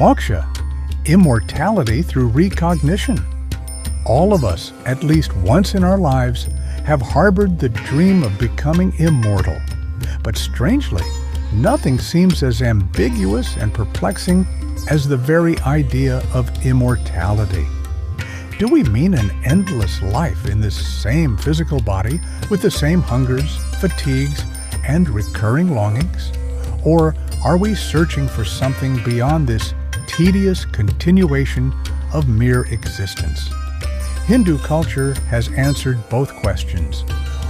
Moksha, immortality through recognition. All of us, at least once in our lives, have harbored the dream of becoming immortal. But strangely, nothing seems as ambiguous and perplexing as the very idea of immortality. Do we mean an endless life in this same physical body with the same hungers, fatigues, and recurring longings? Or are we searching for something beyond this tedious continuation of mere existence? Hindu culture has answered both questions.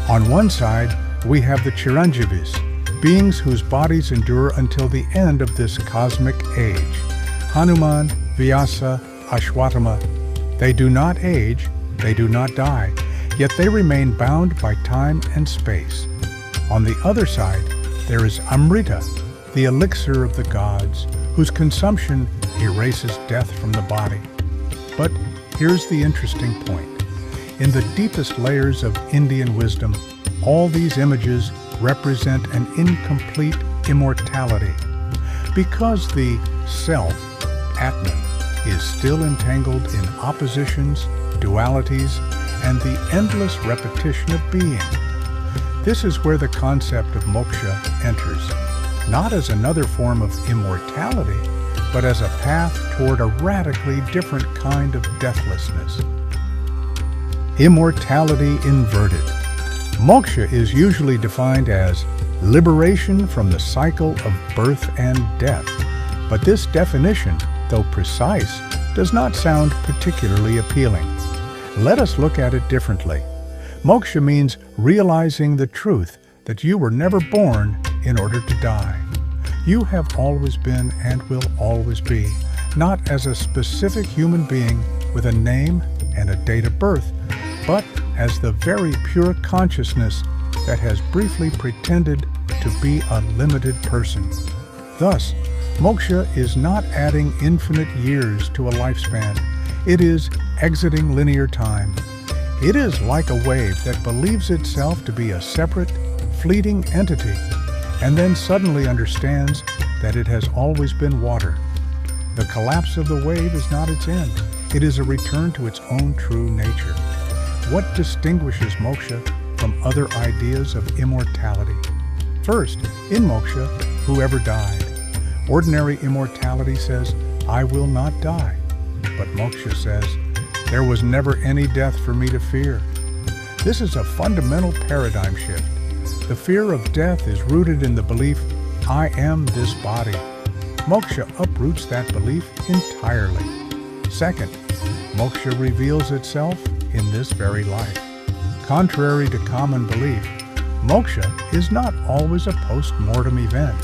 On one side, we have the Chiranjeevis, beings whose bodies endure until the end of this cosmic age. Hanuman, Vyasa, Ashwatthama. They do not age, they do not die, yet they remain bound by time and space. On the other side, there is Amrita, the elixir of the gods, whose consumption erases death from the body. But here's the interesting point. In the deepest layers of Indian wisdom, all these images represent an incomplete immortality. Because the self, Atman, is still entangled in oppositions, dualities, and the endless repetition of being. This is where the concept of moksha enters, not as another form of immortality, but as a path toward a radically different kind of deathlessness. Immortality inverted. Moksha is usually defined as liberation from the cycle of birth and death, but this definition, though precise, does not sound particularly appealing. Let us look at it differently. Moksha means realizing the truth that you were never born in order to die. You have always been and will always be, not as a specific human being with a name and a date of birth, but as the very pure consciousness that has briefly pretended to be a limited person. Thus, moksha is not adding infinite years to a lifespan. It is exiting linear time. It is like a wave that believes itself to be a separate, fleeting entity, and then suddenly understands that it has always been water. The collapse of the wave is not its end. It is a return to its own true nature. What distinguishes moksha from other ideas of immortality? First, in moksha, whoever died. Ordinary immortality says, I will not die. But moksha says, there was never any death for me to fear. This is a fundamental paradigm shift. The fear of death is rooted in the belief, I am this body. Moksha uproots that belief entirely. Second, moksha reveals itself in this very life. Contrary to common belief, moksha is not always a post-mortem event.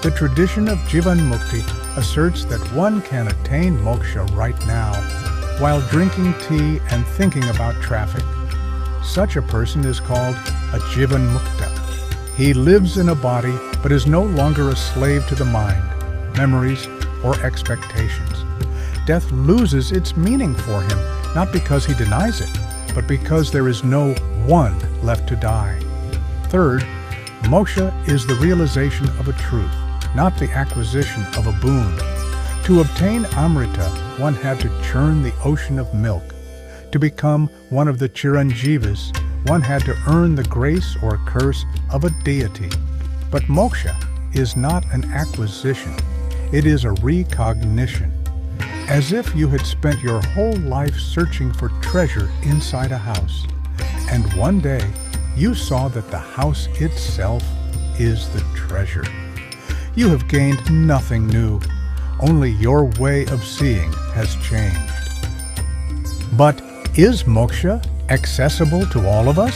The tradition of Jivan Mukti asserts that one can attain moksha right now while drinking tea and thinking about traffic. Such a person is called a Jivan Mukta. He lives in a body but is no longer a slave to the mind, memories, or expectations. Death loses its meaning for him, not because he denies it, but because there is no one left to die. Third, moksha is the realization of a truth, not the acquisition of a boon. To obtain Amrita, one had to churn the ocean of milk. To become one of the Chiranjeevis, one had to earn the grace or curse of a deity. But moksha is not an acquisition. It is a recognition. As if you had spent your whole life searching for treasure inside a house, and one day you saw that the house itself is the treasure. You have gained nothing new. Only your way of seeing has changed. But is moksha accessible to all of us?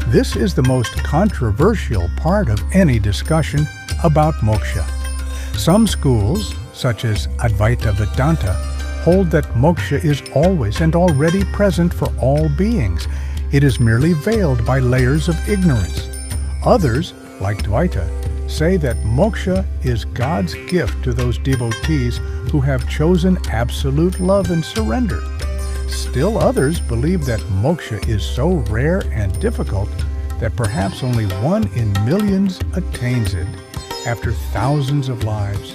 This is the most controversial part of any discussion about moksha. Some schools, such as Advaita Vedanta, hold that moksha is always and already present for all beings. It is merely veiled by layers of ignorance. Others, like Dvaita, say that moksha is God's gift to those devotees who have chosen absolute love and surrender. Still others believe that moksha is so rare and difficult that perhaps only one in millions attains it. after thousands of lives.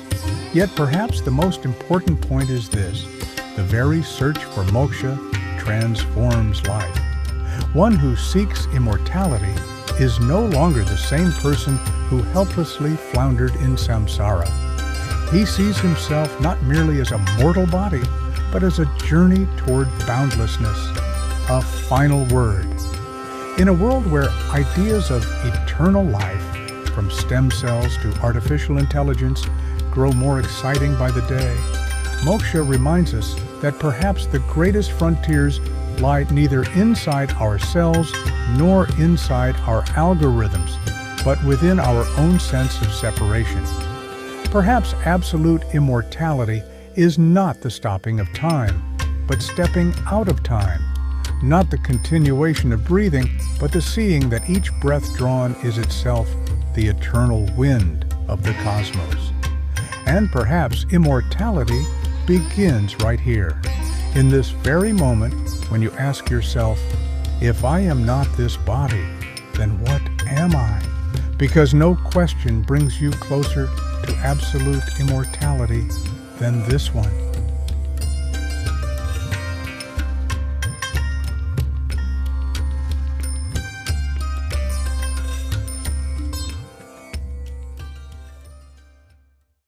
Yet perhaps the most important point is this: the very search for moksha transforms life. One who seeks immortality is no longer the same person who helplessly floundered in samsara. He sees himself not merely as a mortal body, but as a journey toward boundlessness, a final word. In a world where ideas of eternal life, from stem cells to artificial intelligence, grow more exciting by the day, moksha reminds us that perhaps the greatest frontiers lie neither inside ourselves nor inside our algorithms, but within our own sense of separation. Perhaps absolute immortality is not the stopping of time, but stepping out of time. Not the continuation of breathing, but the seeing that each breath drawn is itself the eternal wind of the cosmos. And perhaps immortality begins right here, in this very moment when you ask yourself, if I am not this body, then what am I? Because no question brings you closer to absolute immortality than this one.